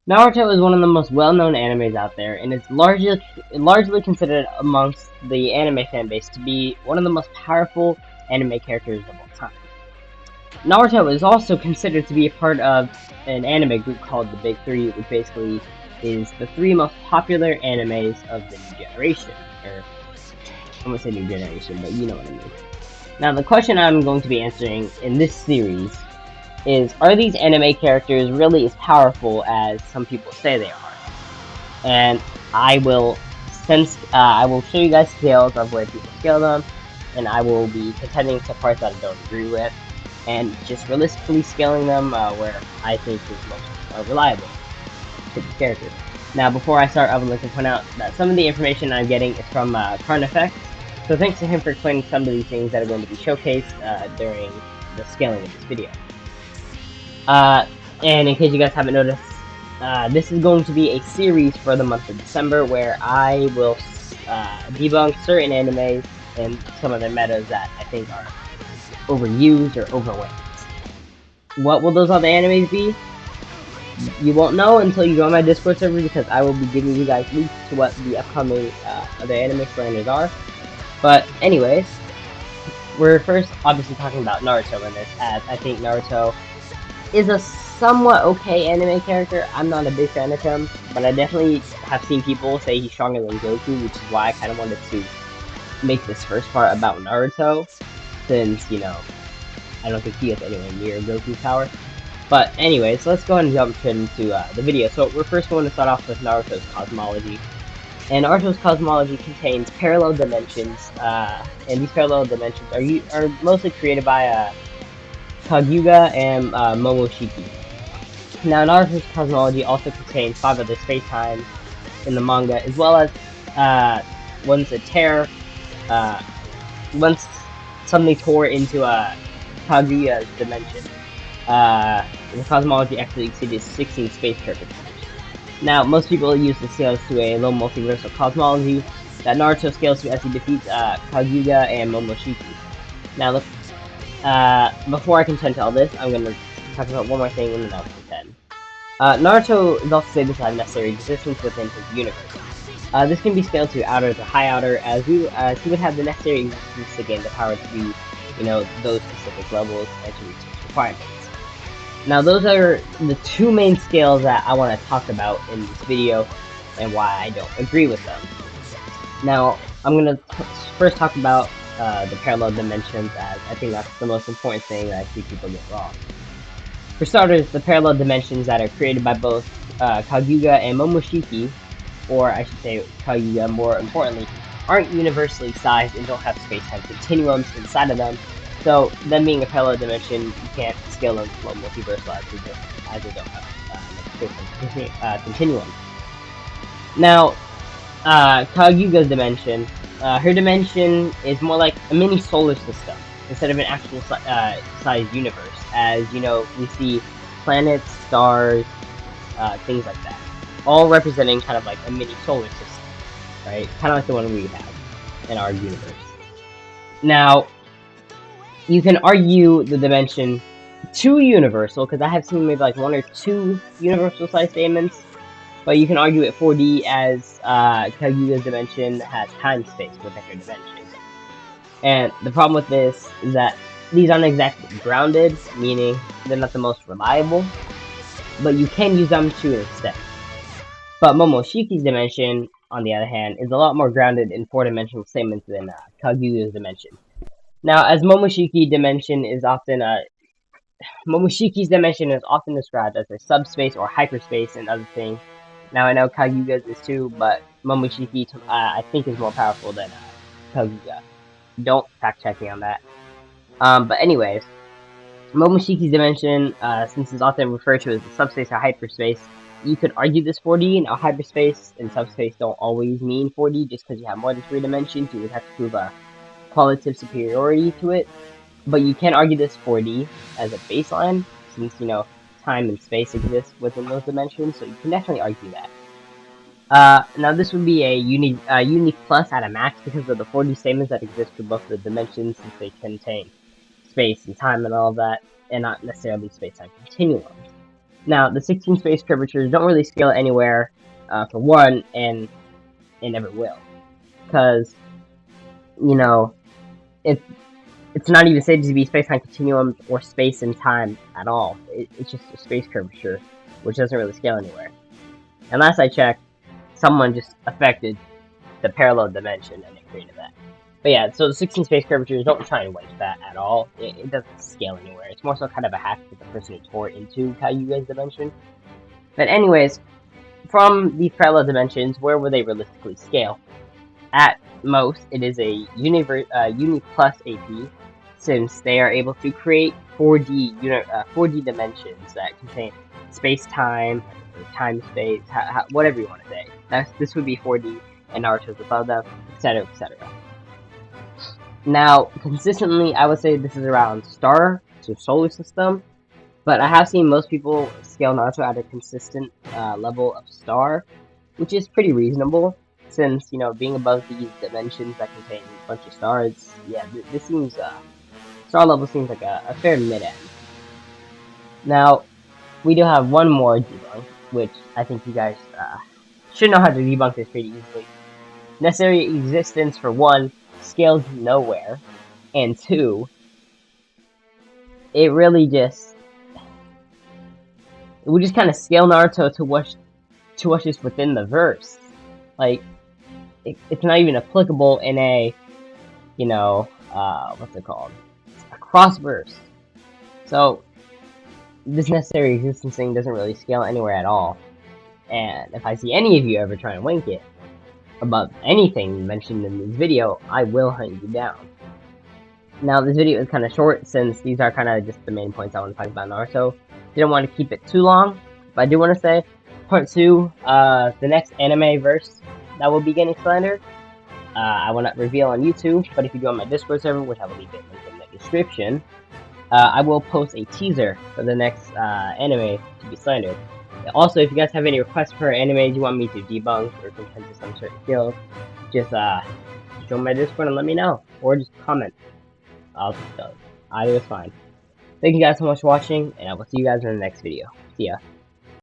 Naruto is one of the most well-known animes out there, and is largely considered amongst the anime fanbase to be one of the most powerful anime characters of all time. Naruto is also considered to be a part of an anime group called the Big Three, which basically is the three most popular animes of the new generation. Or, I'm gonna say new generation, but you know what I mean. Now, the question I'm going to be answering in this series is, are these anime characters really as powerful as some people say they are? And I will, I will show you guys scales of where people scale them, and I will be contending to parts that I don't agree with, and just realistically scaling them where I think is most reliable to the character. Now, before I start, I would like to point out that some of the information I'm getting is from Karn Effects, so thanks to him for explaining some of these things that are going to be showcased during the scaling of this video. And in case you guys haven't noticed, this is going to be a series for the month of December where I will debunk certain animes and some of their metas that I think are overused or overweight. What will those other animes be? You won't know until you join my Discord server, because I will be giving you guys leaks to what the upcoming other anime standards are. But anyways, we're first obviously talking about Naruto in this, as I think Naruto is a somewhat okay anime character. I'm not a big fan of him, but I definitely have seen people say he's stronger than Goku, which is why I kind of wanted to make this first part about Naruto, since, you know, I don't think he has anywhere near Goku's power. But anyways, let's go and jump into the video. So we're first going to start off with Naruto's cosmology. And Naruto's cosmology contains parallel dimensions, and these parallel dimensions are mostly created by Kaguya and Momoshiki. Now, Naruto's cosmology also contains 5 other spacetimes in the manga, as well as once something tore into Kaguya's dimension. The cosmology actually exceeded 16 space curvatures. Now, most people use the scales to a low multiversal cosmology that Naruto scales to as he defeats Kaguya and Momoshiki. Now, before I contend to all this, I'm going to talk about one more thing and then I'll contend. Naruto is also said to have necessary existence within his universe. This can be scaled to outer to high outer, as he would have the necessary existence to gain the power to do, you know, those specific levels and to reach those requirements. Now, those are the two main scales that I want to talk about in this video, and why I don't agree with them. Now, I'm going to first talk about the parallel dimensions, as I think that's the most important thing that I see people get wrong. For starters, the parallel dimensions that are created by both Kaguya and Momoshiki, or I should say Kaguya more importantly, aren't universally sized and don't have space-time continuums inside of them. So, them being a parallel dimension, you can't scale them to multiversal as they don't have space-time continuum. Now, Kaguya's dimension, her dimension is more like a mini solar system instead of an actual sized universe. As you know, we see planets, stars, things like that, all representing kind of like a mini solar system, right? Kind of like the one we have in our universe. Now, you can argue the dimension too universal, because I have seen maybe like 1 or 2 universal size statements, but you can argue it 4D, as Kaguya's dimension has time-space within her dimension. And the problem with this is that these aren't exactly grounded, meaning they're not the most reliable, but you can use them to instead. But Momoshiki's dimension, on the other hand, is a lot more grounded in 4-dimensional statements than Kaguya's dimension. Now, as Momoshiki's dimension is often described as a subspace or hyperspace and other things. Now, I know Kaguya's is too, but Momoshiki, I think, is more powerful than Kaguya. Don't fact check me on that. But anyways, Momoshiki's dimension, since it's often referred to as a subspace or hyperspace, you could argue this 4D. Now, hyperspace and subspace don't always mean 4D, just because you have more than 3 dimensions. You would have to prove a qualitative superiority to it. But you can argue this 4D as a baseline, since, you know, time and space exist within those dimensions, so you can definitely argue that. Now, this would be a unique plus at a max, because of the 4D statements that exist for both the dimensions, since they contain space and time and all that, and not necessarily space-time continuums. Now, the 16 space curvatures don't really scale anywhere, for one, and it never will. Because, you know, it, it's not even said to be space-time continuum or space and time at all. It's just a space curvature, which doesn't really scale anywhere. And last I checked, someone just affected the parallel dimension and it created that. But yeah, so the 16 space curvatures, don't try and waste that at all. It doesn't scale anywhere. It's more so kind of a hack for the person who tore into Kaguya's dimension. But anyways, from these parallel dimensions, where will they realistically scale? At most, it is a Uni plus AP, since they are able to create 4D dimensions that contain space-time, time-space, whatever you want to say. This would be 4D, and Naruto's above them, etc., etc. Now, consistently, I would say this is around star to solar system, but I have seen most people scale Naruto at a consistent level of star, which is pretty reasonable, since, being above these dimensions that contain a bunch of stars, yeah, this seems, star level seems like a fair mid-end. Now, we do have one more debunk, which I think you guys should know how to debunk this pretty easily. Necessary existence, for one, scales nowhere, and two, it really just, it would just kind of scale Naruto to what's just within the verse. Like, it's not even applicable in a, what's it called? A cross verse. So, this necessary existence thing doesn't really scale anywhere at all. And if I see any of you ever try and wink it above anything mentioned in this video, I will hunt you down. Now, this video is kind of short, since these are kind of just the main points I want to talk about Naruto. Didn't want to keep it too long, but I do want to say, part 2, the next anime verse that will be getting slandered, I will not reveal on YouTube, but if you go on my Discord server, which I will leave it linked in the description, I will post a teaser for the next anime to be slandered. Also, if you guys have any requests for animes you want me to debunk or contend to some certain field, just join my Discord and let me know, or just comment. Either is fine. Thank you guys so much for watching, and I will see you guys in the next video. See ya.